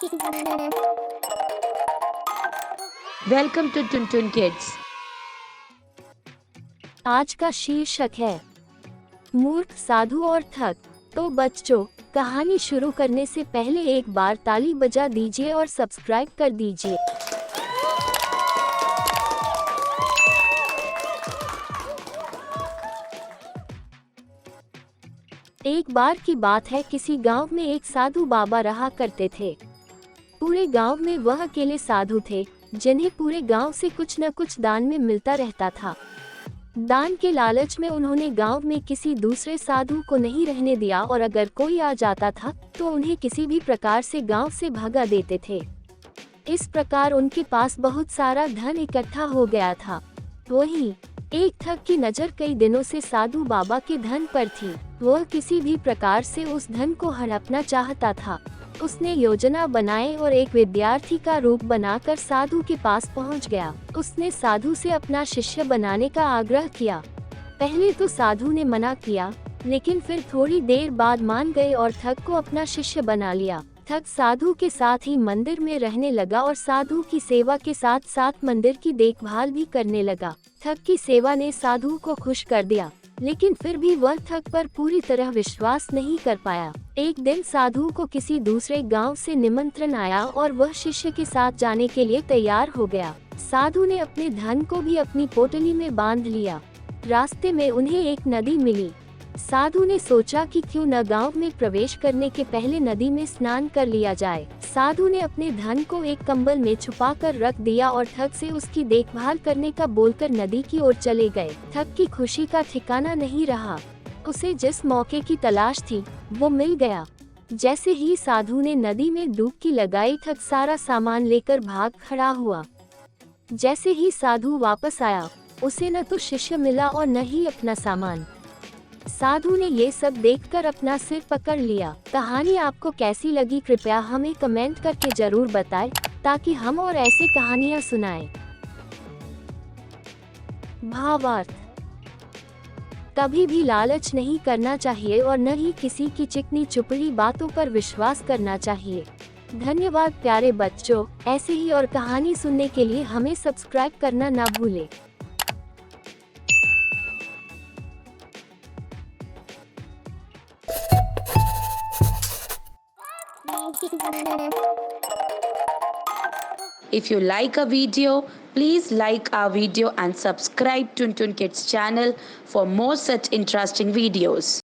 Welcome to टुन टुन kids. आज का शीर्षक है मूर्ख, साधु और ठग। तो बच्चों, कहानी शुरू करने से पहले एक बार ताली बजा दीजिए और सब्सक्राइब कर दीजिए। एक बार की बात है, किसी गांव में एक साधु बाबा रहा करते थे। पूरे गांव में वह अकेले साधु थे जिन्हें पूरे गांव से कुछ न कुछ दान में मिलता रहता था। दान के लालच में उन्होंने गांव में किसी दूसरे साधु को नहीं रहने दिया और अगर कोई आ जाता था तो उन्हें किसी भी प्रकार से गांव से भगा देते थे। इस प्रकार उनके पास बहुत सारा धन इकट्ठा हो गया था। वहीं एक ठग की नजर कई दिनों से साधु बाबा के धन पर थी। वह किसी भी प्रकार से उस धन को हड़पना चाहता था। उसने योजना बनाई और एक विद्यार्थी का रूप बनाकर साधु के पास पहुंच गया। उसने साधु से अपना शिष्य बनाने का आग्रह किया। पहले तो साधु ने मना किया, लेकिन फिर थोड़ी देर बाद मान गए और ठग को अपना शिष्य बना लिया। ठग साधु के साथ ही मंदिर में रहने लगा और साधु की सेवा के साथ साथ मंदिर की देखभाल भी करने लगा। ठग की सेवा ने साधु को खुश कर दिया, लेकिन फिर भी वह ठग पर पूरी तरह विश्वास नहीं कर पाया। एक दिन साधु को किसी दूसरे गांव से निमंत्रण आया और वह शिष्य के साथ जाने के लिए तैयार हो गया। साधु ने अपने धन को भी अपनी पोटली में बांध लिया। रास्ते में उन्हें एक नदी मिली। साधु ने सोचा कि क्यों न गांव में प्रवेश करने के पहले नदी में स्नान कर लिया जाए। साधु ने अपने धन को एक कंबल में छुपा कर रख दिया और ठग से उसकी देखभाल करने का बोलकर नदी की ओर चले गए। ठग की खुशी का ठिकाना नहीं रहा। उसे जिस मौके की तलाश थी वो मिल गया। जैसे ही साधु ने नदी में डुबकी लगाई, ठग सारा सामान लेकर भाग खड़ा हुआ। जैसे ही साधु वापस आया, उसे न तो शिष्य मिला और न ही अपना सामान। साधु ने ये सब देखकर अपना सिर पकड़ लिया। कहानी आपको कैसी लगी कृपया हमें कमेंट करके जरूर बताएं, ताकि हम और ऐसे कहानियां सुनाएं। भावार्थ: कभी भी लालच नहीं करना चाहिए और न ही किसी की चिकनी चुपड़ी बातों पर विश्वास करना चाहिए। धन्यवाद प्यारे बच्चों, ऐसे ही और कहानी सुनने के लिए हमें सब्सक्राइब करना ना भूलें। If you like a video, please like our video and subscribe to Tun Tun Kids channel for more such interesting videos.